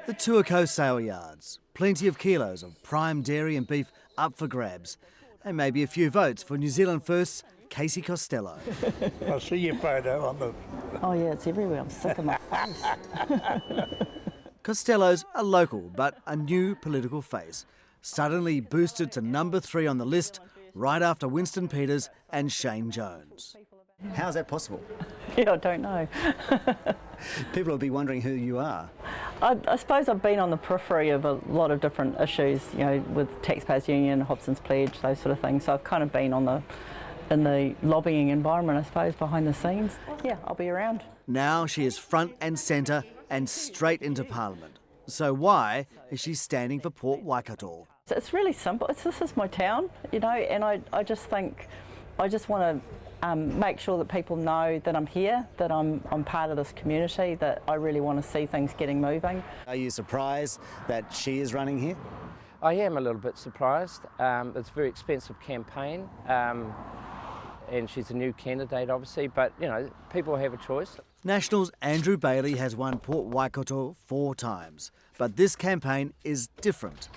The Tuakau sale yards. Plenty of kilos of prime dairy and beef up for grabs. And maybe a few votes for New Zealand First's Casey Costello. I see your photo on the... Oh yeah, it's everywhere. I'm sick of my face. Costello's a local but a new political face. Suddenly boosted to number 3 on the list right after Winston Peters and Shane Jones. How's that possible? Yeah, I don't know. People will be wondering who you are. I suppose I've been on the periphery of a lot of different issues, you know, with Taxpayers Union, Hobson's Pledge, those sort of things. So I've kind of been in the lobbying environment, I suppose, behind the scenes. Yeah, I'll be around. Now she is front and centre and straight into Parliament. So why is she standing for Port Waikato? It's really simple. This is my town, you know, and I just think I just want to make sure that people know that I'm here, that I'm part of this community, that I really want to see things getting moving. Are you surprised that she is running here? I am a little bit surprised. It's a very expensive campaign, and she's a new candidate, obviously, but, you know, people have a choice. Nationals' Andrew Bailey has won Port Waikato 4 times, but this campaign is different.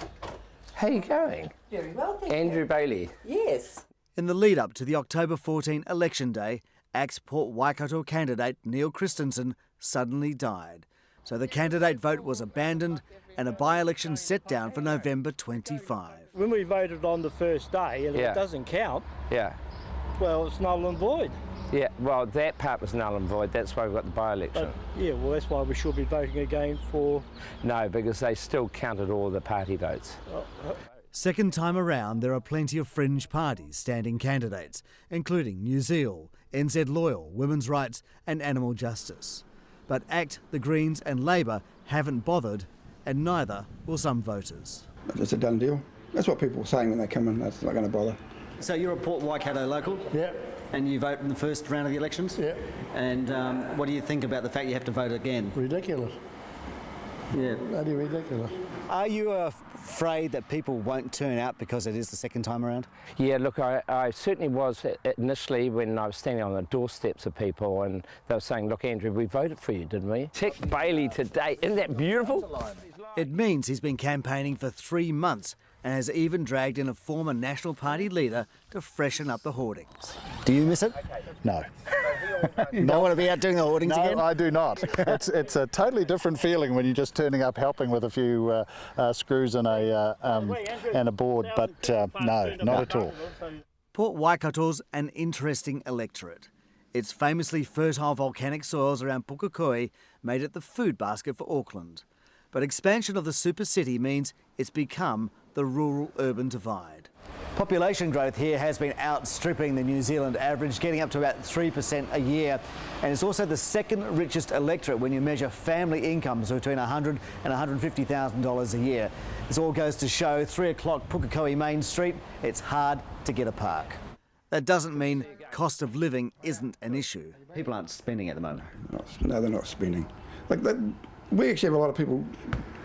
How are you going? Very well, thank Andrew you. Bailey. Yes. In the lead-up to the October 14 election day, ex-Port Waikato candidate Neil Christensen suddenly died. So the candidate vote was abandoned and a by-election set down for November 25. When we voted on the first day and Yeah. it doesn't count, Yeah. well, it's null and void. Yeah, well, that part was null and void. That's why we've got the by-election. But, yeah, well, that's why we should be voting again for... No, because they still counted all the party votes. Second time around, there are plenty of fringe parties standing candidates, including New Zealand, NZ Loyal, Women's Rights and Animal Justice. But ACT, the Greens and Labour haven't bothered, and neither will some voters. It's a done deal. That's what people are saying when they come in. That's not going to bother. So you're a Port Waikato local? Yeah. And you vote in the first round of the elections? Yeah. And what do you think about the fact you have to vote again? Ridiculous. Yeah. Bloody ridiculous. Are you afraid that people won't turn out because it is the second time around? Yeah, look, I certainly was initially when I was standing on the doorsteps of people and they were saying, look, Andrew, we voted for you, didn't we? Tick Bailey today. Isn't that beautiful? It means he's been campaigning for 3 months and has even dragged in a former National Party leader to freshen up the hoardings. Do you miss it? No. You don't want to be out doing the hoardings again? No, I do not. It's a totally different feeling when you're just turning up helping with a few screws and a board, but no, not at all. Port Waikato's an interesting electorate. Its famously fertile volcanic soils around Pukekohe made it the food basket for Auckland. But expansion of the super city means it's become the rural-urban divide. Population growth here has been outstripping the New Zealand average, getting up to about 3% a year. And it's also the second richest electorate when you measure family incomes between $100,000 and $150,000 a year. This all goes to show 3 o'clock Pukekohe Main Street, it's hard to get a park. That doesn't mean cost of living isn't an issue. People aren't spending at the moment. No, they're not spending. Like that, we actually have a lot of people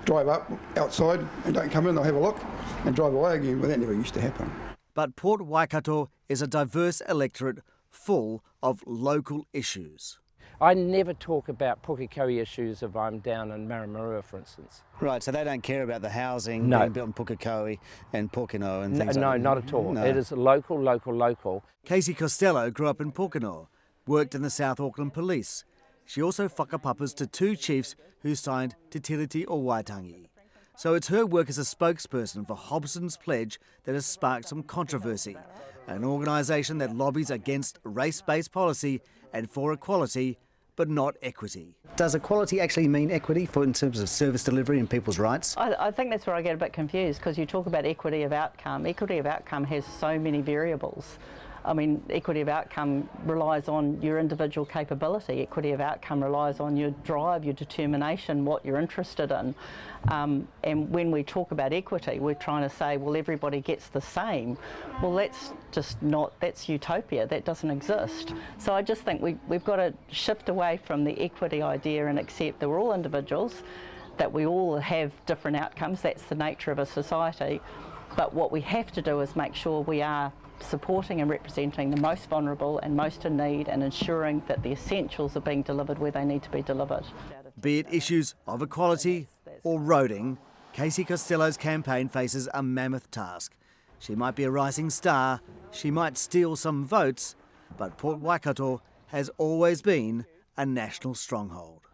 drive up outside and don't come in, they'll have a look and drive away again, but that never used to happen. But Port Waikato is a diverse electorate full of local issues. I never talk about Pukekohe issues if I'm down in Maramarua, for instance. Right, so they don't care about the housing No. being built in Pukekohe and Pokeno and things No, like that? not at all. No. It is local, local, local. Casey Costello grew up in Pokeno, worked in the South Auckland Police. She also whakapapas to 2 chiefs who signed Te Tiriti o Waitangi. So it's her work as a spokesperson for Hobson's Pledge that has sparked some controversy, an organisation that lobbies against race-based policy and for equality, but not equity. Does equality actually mean equity in terms of service delivery and people's rights? I think that's where I get a bit confused, because you talk about equity of outcome. Equity of outcome has so many variables. I mean, equity of outcome relies on your individual capability. Equity of outcome relies on your drive, your determination, what you're interested in. And when we talk about equity, we're trying to say, well, everybody gets the same. Well, that's just not, that's utopia. That doesn't exist. So I just think we've got to shift away from the equity idea and accept that we're all individuals, that we all have different outcomes. That's the nature of a society. But what we have to do is make sure we are supporting and representing the most vulnerable and most in need, and ensuring that the essentials are being delivered where they need to be delivered. Be it issues of equality or roading, Casey Costello's campaign faces a mammoth task. She might be a rising star, she might steal some votes, but Port Waikato has always been a national stronghold.